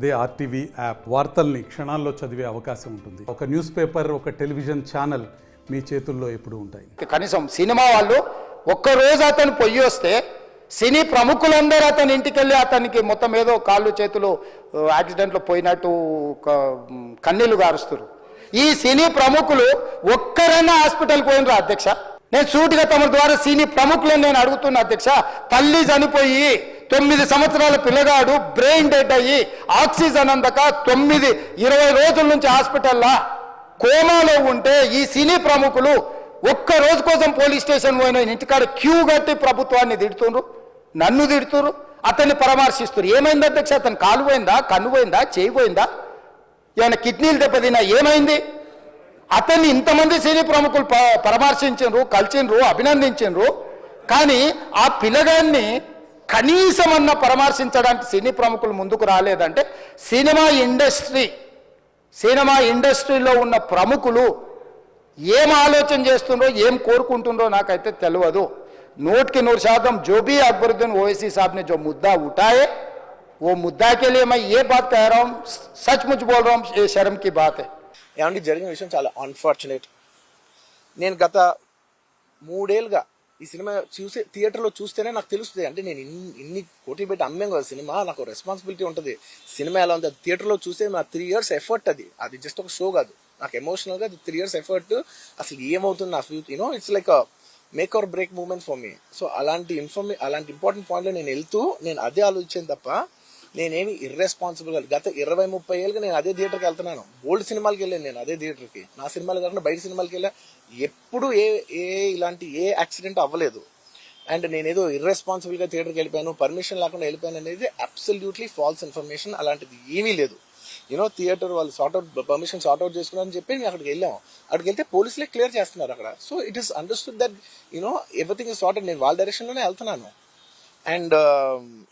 అదే RTV app వార్తల్ని క్షణాల్లో చదివే అవకాశం ఉంటుంది. ఒక న్యూస్ పేపర్, ఒక టెలివిజన్ ఛానల్ మీ చేతుల్లో ఎప్పుడూ ఉంటాయి. కనీసం సినిమా వాళ్ళు ఒక్కరోజు అతను పొయ్యి వస్తే సినీ ప్రముఖులందరూ అతని ఇంటికి వెళ్ళి అతనికి మొత్తం ఏదో కాళ్ళు చేతులు యాక్సిడెంట్లో పోయినట్టు కన్నీళ్లు గారుస్తారు. ఈ సినీ ప్రముఖులు ఒక్కరైనా హాస్పిటల్కి పోయినరా అధ్యక్ష? నేను సూటిగా తమ ద్వారా సినీ ప్రముఖులను నేను అడుగుతున్నా అధ్యక్ష. తల్లి చనిపోయి 9 సంవత్సరాల పిల్లగాడు బ్రెయిన్ డెడ్ అయ్యి ఆక్సిజన్ అందక 20 రోజుల నుంచి హాస్పిటల్లో కోమాలో ఉంటే ఈ సినీ ప్రముఖులు ఒక్క రోజు కోసం పోలీస్ స్టేషన్ పోయిన ఇంటికాడ క్యూ కట్టి ప్రభుత్వాన్ని తిడుతున్నారు, నన్ను తిడుతున్నారు, అతన్ని పరామర్శిస్తున్నారు. ఏమైంది అధ్యక్ష? అతను కాలు పోయిందా, కన్ను పోయిందా, చేయి పోయిందా, ఏమైనా కిడ్నీలు దెబ్బతిన్నా, ఏమైంది? అతన్ని ఇంతమంది సినీ ప్రముఖులు పరామర్శించారు, కలిసిండ్రు, అభినందించారు. కానీ ఆ పిల్లగాన్ని కనీసమన్నా పరామర్శించడానికి సినీ ప్రముఖులు ముందుకు రాలేదంటే సినిమా ఇండస్ట్రీలో ఉన్న ప్రముఖులు ఏం ఆలోచన చేస్తుండ్రో, ఏం కోరుకుంటుండ్రో నాకైతే తెలియదు. 100% जो भी अकबरुद्दीन ओवैसी साहब ने जो मुद्दा उठाए वो मुद्दा के लिए मैं ये बात कह रहा हूँ, सचमुच बोल रहा हूँ, ये शर्म की बात है. ఏమంటే జరిగిన విషయం చాలా అన్ఫార్చునేట్. నేను గత 3 ఏళ్ళుగా ఈ సినిమా థియేటర్లో చూస్తేనే నాకు తెలుస్తుంది. అంటే నేను ఇన్ని కోట్లు పెట్టి అమ్మాం కదా సినిమా, నాకు రెస్పాన్సిబిలిటీ ఉంటుంది. సినిమా ఎలా ఉంది థియేటర్లో చూస్తే నా 3 years ఎఫర్ట్, అది జస్ట్ ఒక షో కాదు. నాకు ఎమోషనల్గా 3 years ఎఫర్ట్. అసలు ఏమవుతుంది నా future, it's like make or break moment for me. So అలాంటి ఇంపార్టెంట్ పాయింట్లో నేను వెళ్తూ నేను అదే ఆలోచించాను తప్ప నేనేమి ఇర్రెస్పాన్సిబుల్గా గత 20-30 ఏళ్ళుగా నేను అదే థియేటర్కి వెళ్తున్నాను. ఓల్డ్ సినిమాలకి వెళ్ళాను నేను అదే థియేటర్కి. నా సినిమాలు కాకుండా బయట సినిమాలకి వెళ్ళా. ఎప్పుడు ఇలాంటి యాక్సిడెంట్ అవ్వలేదు. అండ్ నేనేదో ఇర్రెస్పాన్సిబుల్గా థియేటర్కి వెళ్ళిపోయాను, పర్మిషన్ లేకుండా వెళ్ళిపోయాను అనేది అబ్సల్యూట్లీ ఫాల్స్ ఇన్ఫర్మేషన్. అలాంటిది ఏమీ లేదు. థియేటర్ వాళ్ళు పర్మిషన్ సార్ట్అవుట్ చేసుకున్నారని చెప్పి మేము అక్కడికి వెళ్ళాము. అక్కడికి వెళ్తే పోలీసులే క్లియర్ చేస్తున్నారు అక్కడ. So it is understood that everything is sorted. నేను వాళ్ళ డైరెక్షన్లోనే వెళ్తున్నాను. అండ్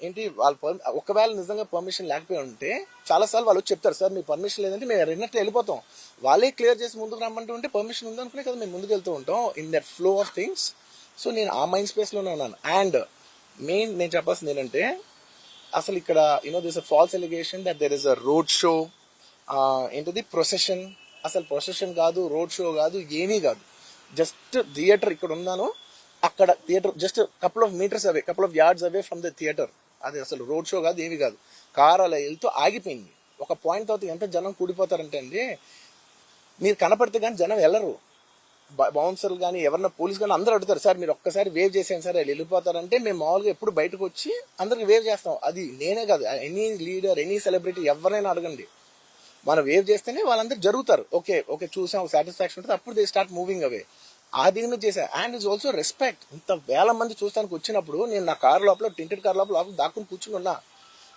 ఏంటి వాళ్ళు ఒకవేళ నిజంగా పర్మిషన్ లేకపోయి ఉంటే చాలాసార్లు వాళ్ళు చెప్తారు, సార్ మీ పర్మిషన్ లేదంటే మేము రెండట్టు వెళ్ళిపోతాం. వాళ్ళే క్లియర్ చేసి ముందుకు రమ్మంటూ ఉంటే పర్మిషన్ ఉందనుకునే కదా మేము ముందుకు వెళ్తూ ఉంటాం in that flow of things. So నేను ఆ మైండ్ స్పేస్లోనే ఉన్నాను. అండ్ మెయిన్ నేను చెప్పాల్సింది ఏంటంటే అసలు ఇక్కడ this a false allegation that there is a road show, ఏంటిది ప్రొసెషన్. అసలు ప్రొసెషన్ కాదు, రోడ్ షో కాదు, ఏమీ కాదు. జస్ట్ థియేటర్ ఇక్కడ ఉన్నాను, అక్కడ theatre just couple of yards away from the theatre. అది అసలు రోడ్ షో కాదు, ఏమీ కాదు. కార్ అలా వెళ్తూ ఆగిపోయింది. ఒక పాయింట్ తర్వాత ఎంత జనం కూడిపోతారంటే అండి, మీరు కనపడితే కానీ జనం వెళ్ళరు. బౌన్సర్లు కానీ ఎవరన్నా పోలీస్ కానీ అందరూ అడుగుతారు, సార్ మీరు ఒక్కసారి వేవ్ చేసేయండి సార్, వెళ్ళిపోతారంటే మేము మామూలుగా ఎప్పుడు బయటకు వచ్చి అందరికి వేవ్ చేస్తాం. అది నేనే కాదు, ఎనీ లీడర్, ఎనీ సెలబ్రిటీ ఎవరైనా అడగండి, మనం వేవ్ చేస్తేనే వాళ్ళందరూ జరుగుతారు. ఓకే చూసాం, సాటిస్ఫాక్షన్ ఉంటుంది, అప్పుడు దే స్టార్ట్ మూవింగ్ అవే. ఆ దీని మీద చేశా. And it's also respect. ఇంత వేల మంది చూస్తానికి వచ్చినప్పుడు నేను నా కార్ లోపల, టెంటెడ్ కార్ లోపల దాక్కుని కూర్చుని ఉన్నా.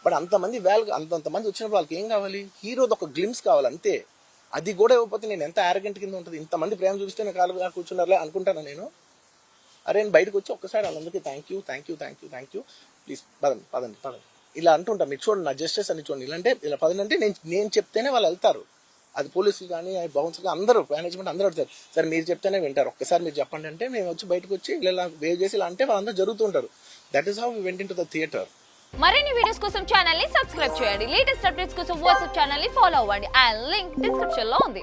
బట్ అంతమంది అంతమంది వచ్చినప్పుడు వాళ్ళకి ఏం కావాలి? హీరోది ఒక గ్లిమ్స్ కావాలి అంతే. అది కూడా ఇవ్వకపోతే నేను ఎంత యారగెంట్ కింద ఉంటుంది. ఇంతమంది ప్రేమ చూపిస్తే నేను కాలు కూర్చున్నారులే అనుకుంటాను నేను. అరే నేను బయటకు వచ్చి ఒక్కసారి వాళ్ళందరికీ థ్యాంక్ యూ ప్లీజ్ పదండి ఇలా అంటుంటా. మీరు చూడండి నా జస్టిస్ అని చూడండి. ఇలాంటే ఇలా పదండి నేను చెప్తేనే వాళ్ళు వెళ్తారు. అది పోలీసులు కానీ బౌన్సర్ కానీ అందరూ, మేనేజ్మెంట్ అందరూ అడుగుతారు, సార్ మీరు చెప్తేనే వింటారు, ఒక్కసారి మీరు చెప్పండి అంటే మేము వచ్చి బయటకు వచ్చి ఇలా వేవ్ చేసి ఇలా అంటే వాళ్ళందరూ జరుగుతుంటారు. That is how we went into the theatre. మరిన్ని వీడియోస్ కోసం ఛానల్ ని సబ్స్క్రైబ్ చేయండి. లేటెస్ట్ అప్డేట్స్ కోసం వాట్సాప్ ఛానల్ ని ఫాలో అవ్వండి. ఆ లింక్ డిస్క్రిప్షన్ లో ఉంది.